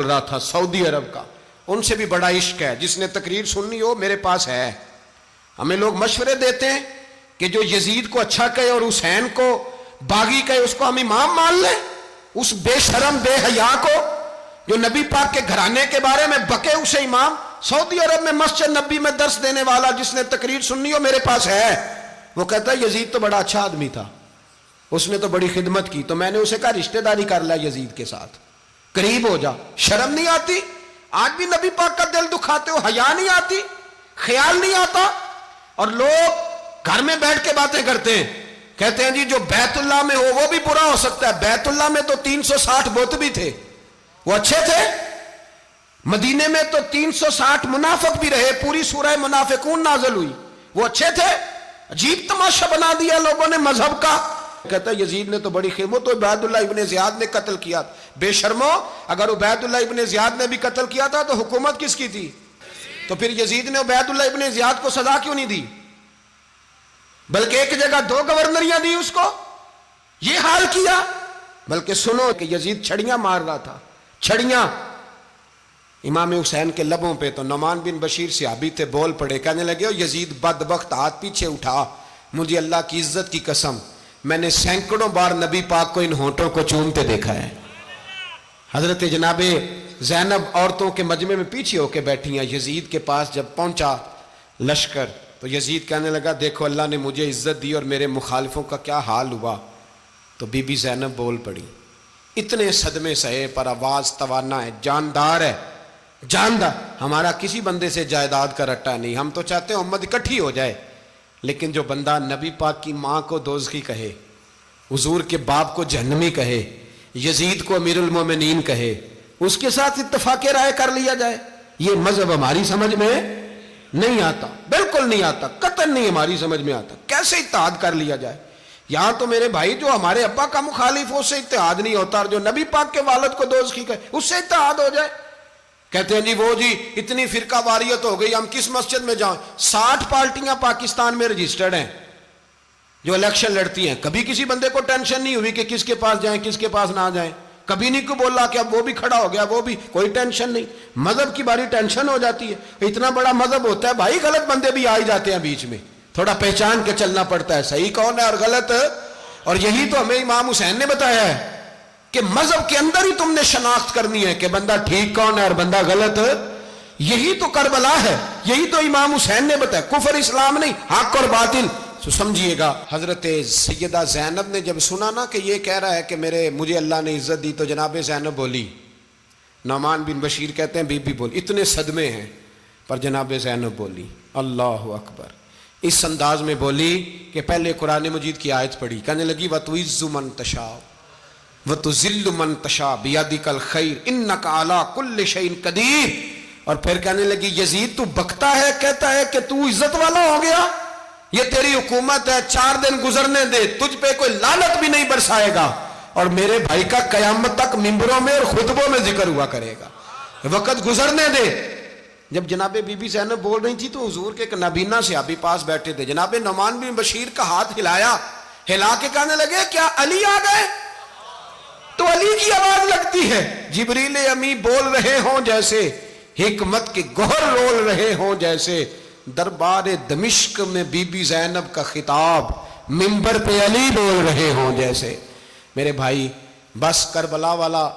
رہا تھا سعودی عرب کا، ان سے بھی بڑا عشق ہے، جس نے تقریر سننی ہو میرے پاس ہے۔ ہمیں لوگ مشورے دیتے ہیں کہ جو یزید کو اچھا کہے اور حسین کو باغی کہے اس کو ہم امام مان لیں، اس بے شرم بے حیا کو جو نبی پاک کے گھرانے کے بارے میں بکے اسے امام۔ سعودی عرب میں مسجد نبی میں درس دینے والا جس نے تقریر سننی ہو میرے پاس ہے، وہ کہتا ہے یزید تو بڑا اچھا آدمی تھا، اس نے تو بڑی خدمت کی۔ تو میں نے اسے کہا رشتہ داری کر لیا یزید کے ساتھ، قریب ہو جا۔ شرم نہیں آتی؟ آج بھی نبی پاک کا دل دکھاتے ہو، حیا نہیں آتی، خیال نہیں آتا؟ اور لوگ گھر میں بیٹھ کے باتیں کرتے ہیں، کہتے ہیں جی جو بیت اللہ میں ہو وہ بھی برا ہو سکتا ہے۔ بیت اللہ میں تو 360 بت بھی تھے، وہ اچھے تھے۔ مدینے میں تو 360 منافق بھی رہے، پوری سورہ منافقون نازل ہوئی، وہ اچھے تھے۔ عجیب تماشا بنا دیا لوگوں نے مذہب کا۔ کہتا ہے یزید نے تو بڑی خدمت، تو عبید اللہ ابن زیاد نے قتل کیا۔ بے شرمو، اگر عبید اللہ ابن زیاد نے بھی قتل کیا تھا تو حکومت کس کی تھی؟ تو پھر یزید نے عبید اللہ ابن زیاد کو سزا کیوں نہیں دی؟ بلکہ ایک جگہ 2 گورنریاں دی اس کو، یہ حال کیا۔ بلکہ سنو کہ یزید چھڑیاں مار رہا تھا، چھڑیاں امام حسین کے لبوں پہ۔ تو نعمان بن بشیر صحابی تھے، بول پڑے، کہنے لگے او یزید بدبخت، ہاتھ پیچھے اٹھا، مجھے اللہ کی عزت کی قسم میں نے سینکڑوں بار نبی پاک کو ان ہونٹوں کو چومتے دیکھا ہے۔ حضرت جناب زینب عورتوں کے مجمع میں پیچھے ہو کے بیٹھی ہیں۔ یزید کے پاس جب پہنچا لشکر تو یزید کہنے لگا دیکھو اللہ نے مجھے عزت دی اور میرے مخالفوں کا کیا حال ہوا۔ تو بی بی زینب بول پڑی، اتنے صدمے سہے پر آواز توانا ہے، جاندار ہے، جاندار۔ ہمارا کسی بندے سے جائیداد کا رٹا نہیں، ہم تو چاہتے ہیں امت اکٹھی ہو جائے، لیکن جو بندہ نبی پاک کی ماں کو دوزخی کہے، حضور کے باپ کو جہنمی کہے، یزید کو امیر المومنین کہے، اس کے ساتھ اتفاق رائے کر لیا جائے، یہ مذہب ہماری سمجھ میں نہیں آتا، بالکل نہیں آتا، قطعاً نہیں ہماری سمجھ میں آتا۔ کیسے اتحاد کر لیا جائے؟ یہاں تو میرے بھائی جو ہمارے ابا کا مخالف ہو اس سے اتحاد نہیں ہوتا، اور جو نبی پاک کے والد کو دوزخی کہے اس سے اتحاد ہو جائے۔ کہتے ہیں جی وہ جی اتنی فرقہ واریت ہو گئی، ہم کس مسجد میں جائیں؟ 60 پارٹیاں پاکستان میں رجسٹرڈ ہیں جو الیکشن لڑتی ہیں، کبھی کسی بندے کو ٹینشن نہیں ہوئی کہ کس کے پاس جائیں کس کے پاس نہ جائیں، کبھی نہیں کو بولا کہ اب وہ بھی کھڑا ہو گیا، وہ بھی، کوئی ٹینشن نہیں۔ مذہب کی باری ٹینشن ہو جاتی ہے، اتنا بڑا مذہب ہوتا ہے بھائی، غلط بندے بھی آ ہی جاتے ہیں بیچ میں، تھوڑا پہچان کے چلنا پڑتا ہے صحیح کون ہے اور غلط۔ اور یہی تو ہمیں امام حسین نے بتایا ہے کہ مذہب کے اندر ہی تم نے شناخت کرنی ہے کہ بندہ ٹھیک کون ہے اور بندہ غلط۔ یہی تو کربلا ہے، یہی تو امام حسین نے بتایا، کفر اسلام نہیں، حق اور باطل۔ تو سمجھیے گا، حضرت سیدہ زینب نے جب سنا نا کہ یہ کہہ رہا ہے کہ مجھے اللہ نے عزت دی، تو جناب زینب بولی، نعمان بن بشیر کہتے ہیں بی بی بولی، اتنے صدمے ہیں پر جناب زینب بولی اللہ اکبر، اس انداز میں بولی کہ پہلے قرآن مجید کی آیت پڑھی، کہنے لگی وَتُعِزُّ مَن تَشَاءُ وَتُذِلُّ مَن تَشَاءُ بِيَدِكَ الْخَيْرُ إِنَّكَ عَلَىٰ كُلِّ شَيْءٍ قَدِيرٌ۔ اور پھر کہنے لگی یزید تو بکتا ہے، کہتا ہے کہ تو عزت والا ہو گیا، یہ تیری حکومت ہے، 4 دن گزرنے دے، تجھ پہ کوئی لعنت بھی نہیں برسائے گا، اور میرے بھائی کا قیامت تک ممبروں میں اور خطبوں میں ذکر ہوا کرے گا، وقت گزرنے دے۔ جب جناب بی بی زینب بول رہی تھی تو حضور کے ایک نابینا صحابی پاس بیٹھے تھے، جناب نعمان بن بشیر کا ہاتھ ہلایا، ہلا کے کہنے لگے کیا علی آ گئے؟ تو علی کی آواز لگتی ہے، جبریل امی بول رہے ہوں جیسے، حکمت کے گوہر رول رہے ہوں جیسے، دربار دمشق میں بی بی زینب کا خطاب، منبر پہ علی بول رہے ہوں جیسے۔ میرے بھائی بس کربلا والا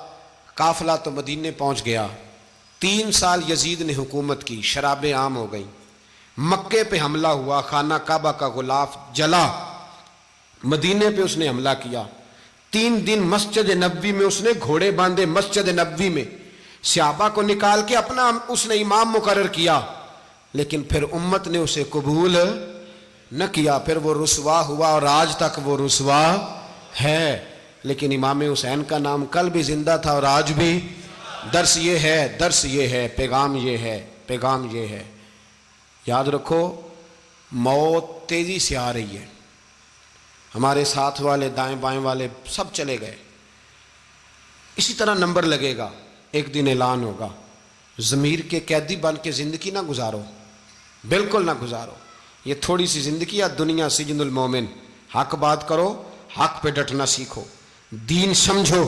قافلہ تو مدینے پہنچ گیا، 3 سال یزید نے حکومت کی، شرابیں عام ہو گئیں، مکے پہ حملہ ہوا، خانہ کعبہ کا غلاف جلا، مدینے پہ اس نے حملہ کیا، 3 دن مسجد نبوی میں اس نے گھوڑے باندھے، مسجد نبوی میں صحابہ کو نکال کے اپنا اس نے امام مقرر کیا، لیکن پھر امت نے اسے قبول نہ کیا، پھر وہ رسوا ہوا اور آج تک وہ رسوا ہے۔ لیکن امام حسین کا نام کل بھی زندہ تھا اور آج بھی۔ درس یہ ہے، پیغام یہ ہے، پیغام یہ ہے، یاد رکھو موت تیزی سے آ رہی ہے، ہمارے ساتھ والے دائیں بائیں والے سب چلے گئے، اسی طرح نمبر لگے گا، ایک دن اعلان ہوگا۔ ضمیر کے قیدی بن کے زندگی نہ گزارو، بالکل نہ گزارو، یہ تھوڑی سی زندگی ہے، دنیا سجن المومن۔ حق بات کرو، حق پہ ڈٹنا سیکھو، دین سمجھو،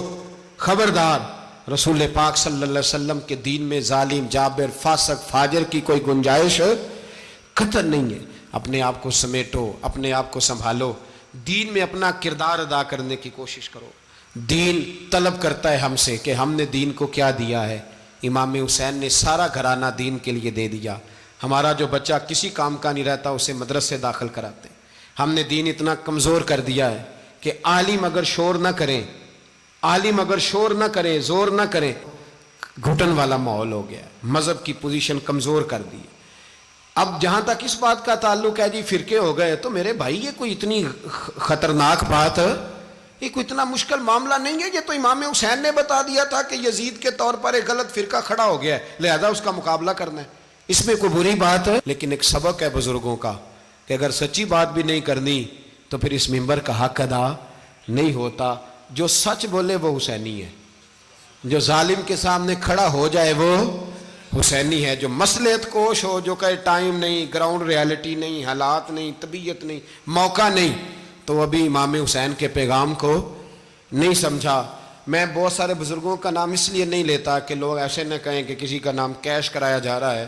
خبردار رسول پاک صلی اللہ علیہ وسلم کے دین میں ظالم، جابر، فاسق، فاجر کی کوئی گنجائش قطعاً نہیں ہے۔ اپنے آپ کو سمیٹو، اپنے آپ کو سنبھالو، دین میں اپنا کردار ادا کرنے کی کوشش کرو۔ دین طلب کرتا ہے ہم سے کہ ہم نے دین کو کیا دیا ہے۔ امام حسین نے سارا گھرانہ دین کے لیے دے دیا۔ ہمارا جو بچہ کسی کام کا نہیں رہتا اسے مدرسے داخل کراتے ہیں۔ ہم نے دین اتنا کمزور کر دیا ہے کہ عالم اگر شور نہ کریں، عالم اگر شور نہ کریں، زور نہ کریں، گھٹن والا ماحول ہو گیا ہے۔ مذہب کی پوزیشن کمزور کر دی۔ اب جہاں تک اس بات کا تعلق ہے جی فرقے ہو گئے، تو میرے بھائی یہ کوئی اتنی خطرناک بات ہے، یہ کوئی اتنا مشکل معاملہ نہیں ہے۔ یہ تو امام حسین نے بتا دیا تھا کہ یزید کے طور پر ایک غلط فرقہ کھڑا ہو گیا ہے، لہذا اس کا مقابلہ کرنا ہے۔ اس میں کوئی بری بات ہے، لیکن ایک سبق ہے بزرگوں کا کہ اگر سچی بات بھی نہیں کرنی تو پھر اس منبر کا حق ادا نہیں ہوتا۔ جو سچ بولے وہ حسینی ہے، جو ظالم کے سامنے کھڑا ہو جائے وہ حسینی ہے۔ جو مصلحت کوش ہو، جو کہے ٹائم نہیں، گراؤنڈ ریالٹی نہیں، حالات نہیں، طبیعت نہیں، موقع نہیں، تو ابھی امام حسین کے پیغام کو نہیں سمجھا۔ میں بہت سارے بزرگوں کا نام اس لیے نہیں لیتا کہ لوگ ایسے نہ کہیں کہ کسی کا نام کیش کرایا جا رہا ہے،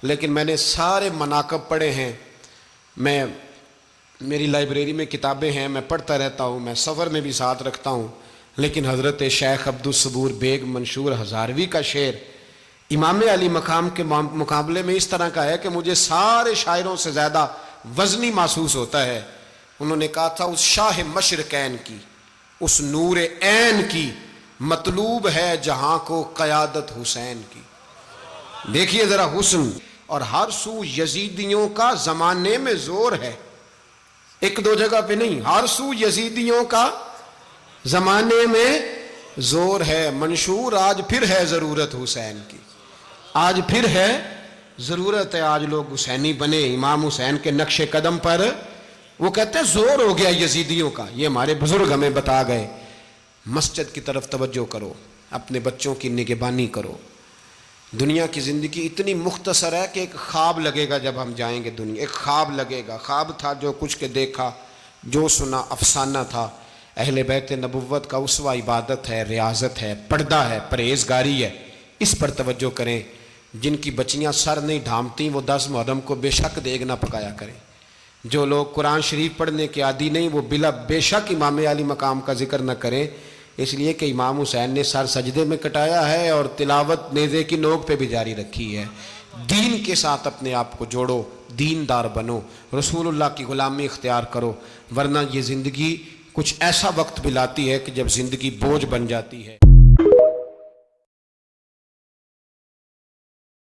لیکن میں نے سارے مناقب پڑھے ہیں۔ میری لائبریری میں کتابیں ہیں، میں پڑھتا رہتا ہوں، میں سفر میں بھی ساتھ رکھتا ہوں، لیکن حضرت شیخ عبدالصبور بیگ منشور ہزاروی کا شعر امام علی مقام کے مقابلے میں اس طرح کا ہے کہ مجھے سارے شاعروں سے زیادہ وزنی محسوس ہوتا ہے۔ انہوں نے کہا تھا اس شاہ مشرقین کی، اس نور عین کی مطلوب ہے جہاں کو قیادت حسین کی۔ دیکھیے ذرا حسن، اور ہر سو یزیدیوں کا زمانے میں زور ہے، ایک دو جگہ پہ نہیں، ہر سو یزیدیوں کا زمانے میں زور ہے۔ منشور آج پھر ہے ضرورت حسین کی، آج پھر ہے ضرورت ہے، آج لوگ حسینی بنے امام حسین کے نقش قدم پر۔ وہ کہتے ہیں زور ہو گیا یزیدیوں کا، یہ ہمارے بزرگ ہمیں بتا گئے۔ مسجد کی طرف توجہ کرو، اپنے بچوں کی نگہبانی کرو۔ دنیا کی زندگی اتنی مختصر ہے کہ ایک خواب لگے گا جب ہم جائیں گے دنیا، ایک خواب لگے گا۔ خواب تھا جو کچھ کے دیکھا، جو سنا افسانہ تھا۔ اہل بیت نبوت کا اسوہ عبادت ہے، ریاضت ہے، پردہ ہے، پرہیزگاری ہے، اس پر توجہ کریں۔ جن کی بچیاں سر نہیں ڈھانپتی وہ 10 محرم کو بے شک دیگ نہ پکایا کریں۔ جو لوگ قرآن شریف پڑھنے کے عادی نہیں وہ بے شک امام علی مقام کا ذکر نہ کریں، اس لیے کہ امام حسین نے سر سجدے میں کٹایا ہے اور تلاوت نیزے کی نوک پہ بھی جاری رکھی ہے۔ دین کے ساتھ اپنے آپ کو جوڑو، دیندار بنو، رسول اللہ کی غلامی اختیار کرو، ورنہ یہ زندگی کچھ ایسا وقت بھی لاتی ہے کہ جب زندگی بوجھ بن جاتی ہے۔